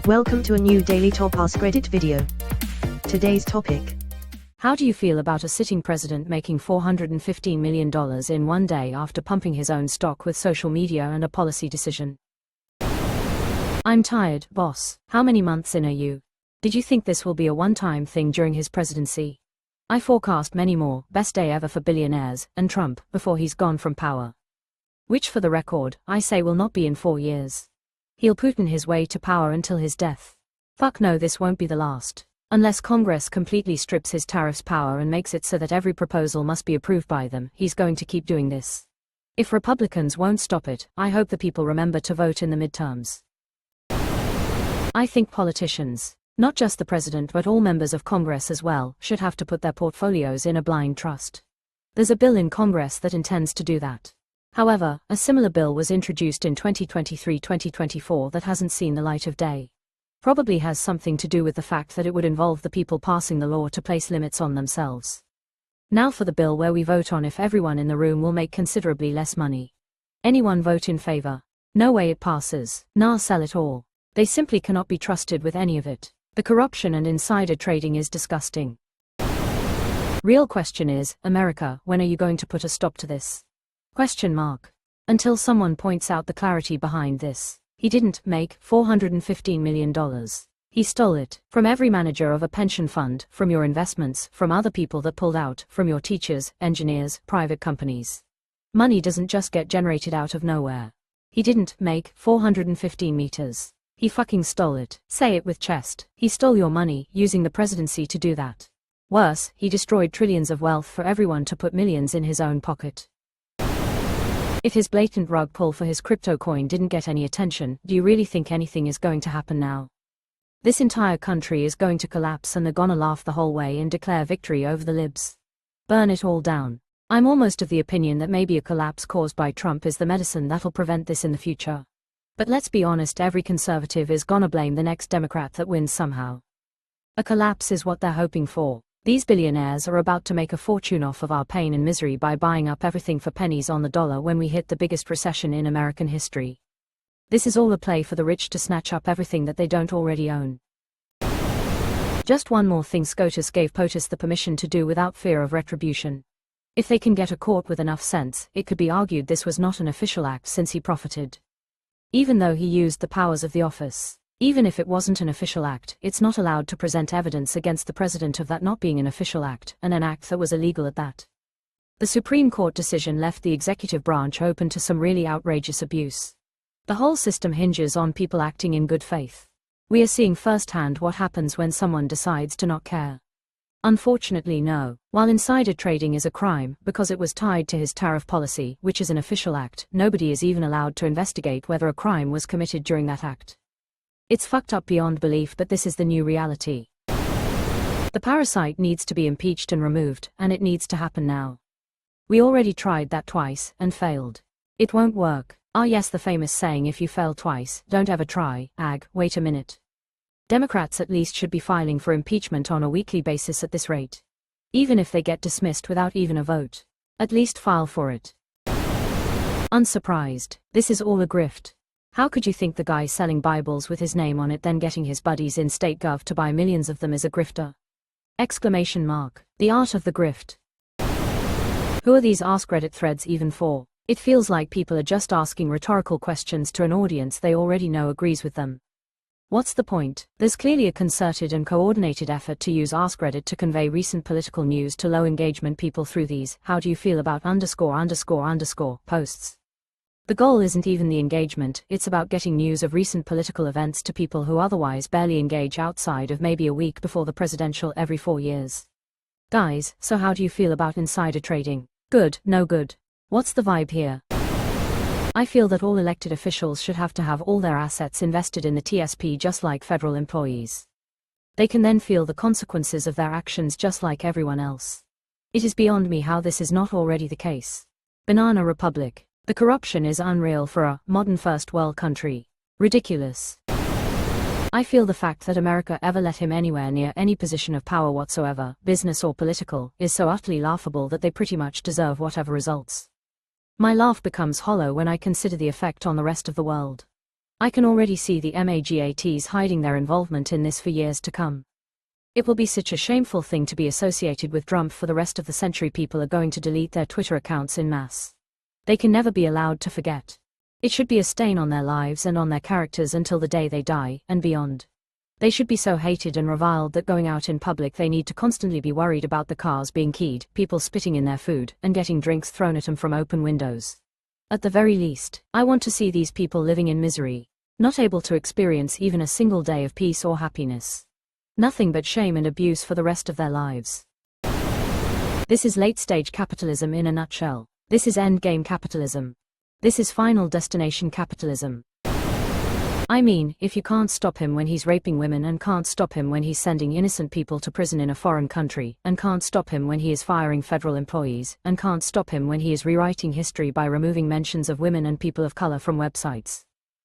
Welcome to a new Daily Top Askreddit video. Today's topic. How do you feel about a sitting president making $415 million in one day after pumping his own stock with social media and a policy decision? I'm tired, boss. How many months in are you? Did you think this will be a one-time thing during his presidency? I forecast many more, best day ever for billionaires, and Trump, before he's gone from power. Which for the record, I say will not be in 4 years. He'll Putin his way to power until his death. Fuck no, this won't be the last. Unless Congress completely strips his tariffs power and makes it so that every proposal must be approved by them, he's going to keep doing this. If Republicans won't stop it, I hope the people remember to vote in the midterms. I think politicians, not just the president but all members of Congress as well, should have to put their portfolios in a blind trust. There's a bill in Congress that intends to do that. However, a similar bill was introduced in 2023-2024 that hasn't seen the light of day. Probably has something to do with the fact that it would involve the people passing the law to place limits on themselves. Now for the bill where we vote on if everyone in the room will make considerably less money. Anyone vote in favor? No way it passes. Nah, sell it all. They simply cannot be trusted with any of it. The corruption and insider trading is disgusting. Real question is, America, when are you going to put a stop to this? Question mark. Until someone points out the clarity behind this. He didn't make $415 million. He stole it from every manager of a pension fund, from your investments, from other people that pulled out, from your teachers, engineers, private companies. Money doesn't just get generated out of nowhere. He didn't make 415 meters. He fucking stole it. Say it with chest. He stole your money, using the presidency to do that. Worse, he destroyed trillions of wealth for everyone to put millions in his own pocket. If his blatant rug pull for his crypto coin didn't get any attention, do you really think anything is going to happen now? This entire country is going to collapse and they're gonna laugh the whole way and declare victory over the libs. Burn it all down. I'm almost of the opinion that maybe a collapse caused by Trump is the medicine that'll prevent this in the future. But let's be honest, every conservative is gonna blame the next Democrat that wins somehow. A collapse is what they're hoping for. These billionaires are about to make a fortune off of our pain and misery by buying up everything for pennies on the dollar when we hit the biggest recession in American history. This is all a play for the rich to snatch up everything that they don't already own. Just one more thing SCOTUS gave POTUS the permission to do without fear of retribution. If they can get a court with enough sense, it could be argued this was not an official act since he profited. Even though he used the powers of the office. Even if it wasn't an official act, it's not allowed to present evidence against the president of that not being an official act, and an act that was illegal at that. The Supreme Court decision left the executive branch open to some really outrageous abuse. The whole system hinges on people acting in good faith. We are seeing firsthand what happens when someone decides to not care. Unfortunately, no. While insider trading is a crime, because it was tied to his tariff policy, which is an official act, nobody is even allowed to investigate whether a crime was committed during that act. It's fucked up beyond belief, but this is the new reality. The parasite needs to be impeached and removed, and it needs to happen now. We already tried that twice, and failed. It won't work. Ah yes, the famous saying, if you fail twice, don't ever try. Wait a minute. Democrats at least should be filing for impeachment on a weekly basis at this rate. Even if they get dismissed without even a vote. At least file for it. Unsurprised. This is all a grift. How could you think the guy selling Bibles with his name on it then getting his buddies in state gov to buy millions of them is a grifter? Exclamation mark. The art of the grift. Who are these Askreddit threads even for? It feels like people are just asking rhetorical questions to an audience they already know agrees with them. What's the point? There's clearly a concerted and coordinated effort to use Askreddit to convey recent political news to low engagement people through these "how do you feel about ____ posts. The goal isn't even the engagement, it's about getting news of recent political events to people who otherwise barely engage outside of maybe a week before the presidential every 4 years. Guys, so how do you feel about insider trading? Good, no good. What's the vibe here? I feel that all elected officials should have to have all their assets invested in the TSP just like federal employees. They can then feel the consequences of their actions just like everyone else. It is beyond me how this is not already the case. Banana Republic. The corruption is unreal for a modern first world country. Ridiculous. I feel the fact that America ever let him anywhere near any position of power whatsoever, business or political, is so utterly laughable that they pretty much deserve whatever results. My laugh becomes hollow when I consider the effect on the rest of the world. I can already see the MAGATs hiding their involvement in this for years to come. It will be such a shameful thing to be associated with Trump for the rest of the century. People are going to delete their Twitter accounts en masse. They can never be allowed to forget. It should be a stain on their lives and on their characters until the day they die, and beyond. They should be so hated and reviled that going out in public they need to constantly be worried about the cars being keyed, people spitting in their food, and getting drinks thrown at them from open windows. At the very least, I want to see these people living in misery, not able to experience even a single day of peace or happiness. Nothing but shame and abuse for the rest of their lives. This is late-stage capitalism in a nutshell. This is endgame capitalism. This is final destination capitalism. I mean, if you can't stop him when he's raping women, and can't stop him when he's sending innocent people to prison in a foreign country, and can't stop him when he is firing federal employees, and can't stop him when he is rewriting history by removing mentions of women and people of color from websites.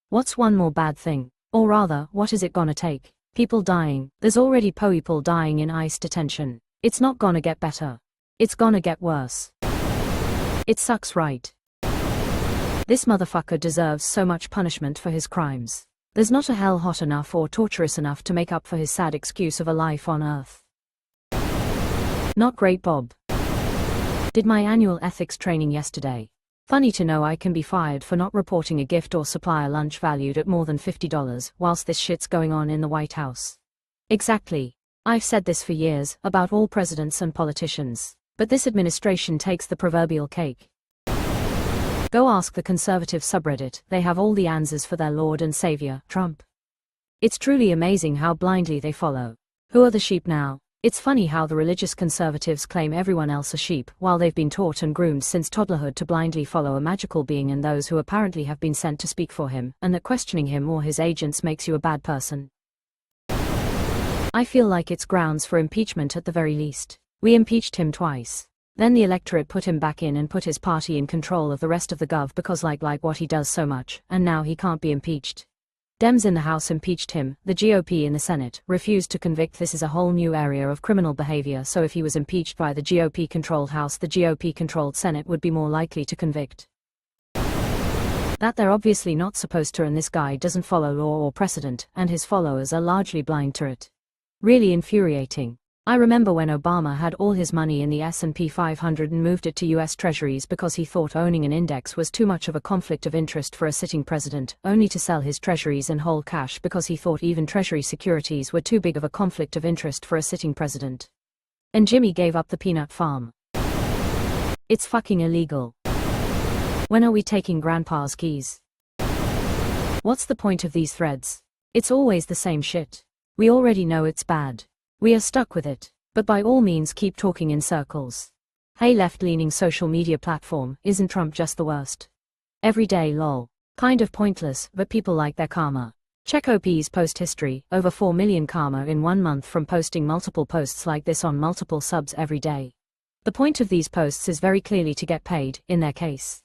What's one more bad thing? Or rather, what is it gonna take? People dying. There's already people dying in ICE detention. It's not gonna get better. It's gonna get worse. It sucks, right? This motherfucker deserves so much punishment for his crimes. There's not a hell hot enough or torturous enough to make up for his sad excuse of a life on Earth. Not great, Bob. Did my annual ethics training yesterday. Funny to know I can be fired for not reporting a gift or supplier lunch valued at more than $50 whilst this shit's going on in the White House. Exactly. I've said this for years, about all presidents and politicians. But this administration takes the proverbial cake. Go ask the conservative subreddit, they have all the answers for their lord and savior, Trump. It's truly amazing how blindly they follow. Who are the sheep now? It's funny how the religious conservatives claim everyone else a sheep, while they've been taught and groomed since toddlerhood to blindly follow a magical being and those who apparently have been sent to speak for him, and that questioning him or his agents makes you a bad person. I feel like it's grounds for impeachment at the very least. We impeached him twice. Then the electorate put him back in and put his party in control of the rest of the gov because like what he does so much, and now he can't be impeached. Dems in the House impeached him, the GOP in the Senate refused to convict. This is a whole new area of criminal behavior, so if he was impeached by the GOP-controlled House, the GOP-controlled Senate would be more likely to convict. That they're obviously not supposed to, and this guy doesn't follow law or precedent, and his followers are largely blind to it. Really infuriating. I remember when Obama had all his money in the S&P 500 and moved it to US Treasuries because he thought owning an index was too much of a conflict of interest for a sitting president, only to sell his treasuries and hold cash because he thought even treasury securities were too big of a conflict of interest for a sitting president. And Jimmy gave up the peanut farm. It's fucking illegal. When are we taking Grandpa's keys? What's the point of these threads? It's always the same shit. We already know it's bad. We are stuck with it, but by all means keep talking in circles. Hey, left-leaning social media platform, isn't Trump just the worst? Every day lol. Kind of pointless, but people like their karma. Check OP's post history, over 4 million karma in 1 month from posting multiple posts like this on multiple subs every day. The point of these posts is very clearly to get paid, in their case.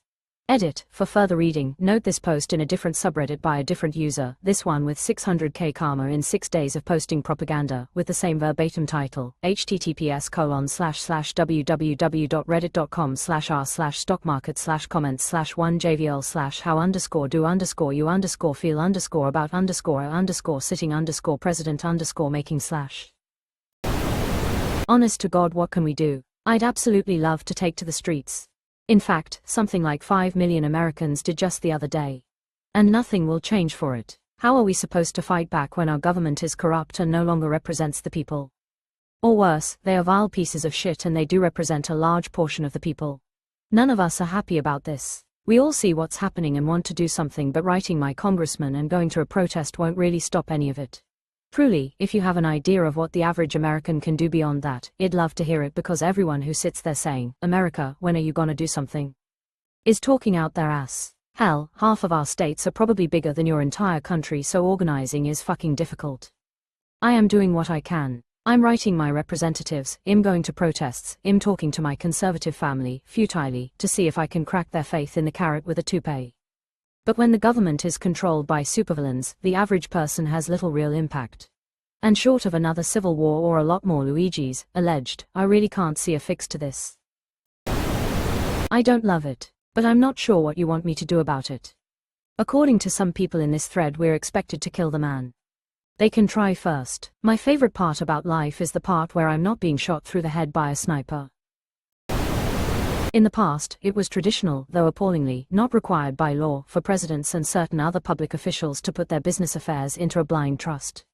Edit, for further reading, note this post in a different subreddit by a different user, this one with 600k karma in 6 days of posting propaganda, with the same verbatim title, https://www.reddit.com/r/stockmarket/1jvl/how_do_feel_sitting_president_making/. Honest to God, what can we do? I'd absolutely love to take to the streets. In fact, something like 5 million Americans did just the other day. And nothing will change for it. How are we supposed to fight back when our government is corrupt and no longer represents the people? Or worse, they are vile pieces of shit and they do represent a large portion of the people. None of us are happy about this. We all see what's happening and want to do something, but writing my congressman and going to a protest won't really stop any of it. Truly, if you have an idea of what the average American can do beyond that, I'd love to hear it, because everyone who sits there saying, "America, when are you gonna do something?" is talking out their ass. Hell, half of our states are probably bigger than your entire country, so organizing is fucking difficult. I am doing what I can. I'm writing my representatives, I'm going to protests, I'm talking to my conservative family, futilely, to see if I can crack their faith in the carrot with a toupee. But when the government is controlled by supervillains, the average person has little real impact. And short of another civil war or a lot more Luigi's, alleged, I really can't see a fix to this. I don't love it, but I'm not sure what you want me to do about it. According to some people in this thread, we're expected to kill the man. They can try first. My favorite part about life is the part where I'm not being shot through the head by a sniper. In the past, it was traditional, though appallingly, not required by law, for presidents and certain other public officials to put their business affairs into a blind trust.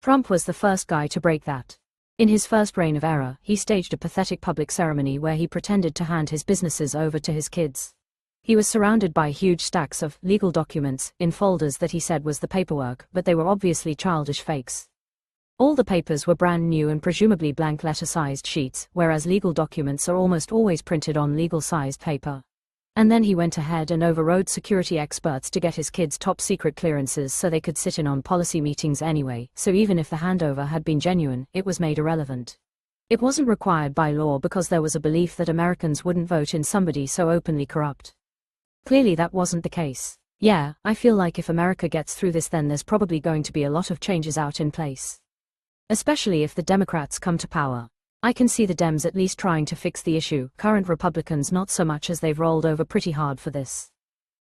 Trump was the first guy to break that. In his first reign of error, he staged a pathetic public ceremony where he pretended to hand his businesses over to his kids. He was surrounded by huge stacks of legal documents in folders that he said was the paperwork, but they were obviously childish fakes. All the papers were brand new and presumably blank letter-sized sheets, whereas legal documents are almost always printed on legal-sized paper. And then he went ahead and overrode security experts to get his kids top-secret clearances so they could sit in on policy meetings anyway, so even if the handover had been genuine, it was made irrelevant. It wasn't required by law because there was a belief that Americans wouldn't vote in somebody so openly corrupt. Clearly that wasn't the case. Yeah, I feel like if America gets through this, then there's probably going to be a lot of changes out in place. Especially if the Democrats come to power. I can see the Dems at least trying to fix the issue, current Republicans not so much, as they've rolled over pretty hard for this.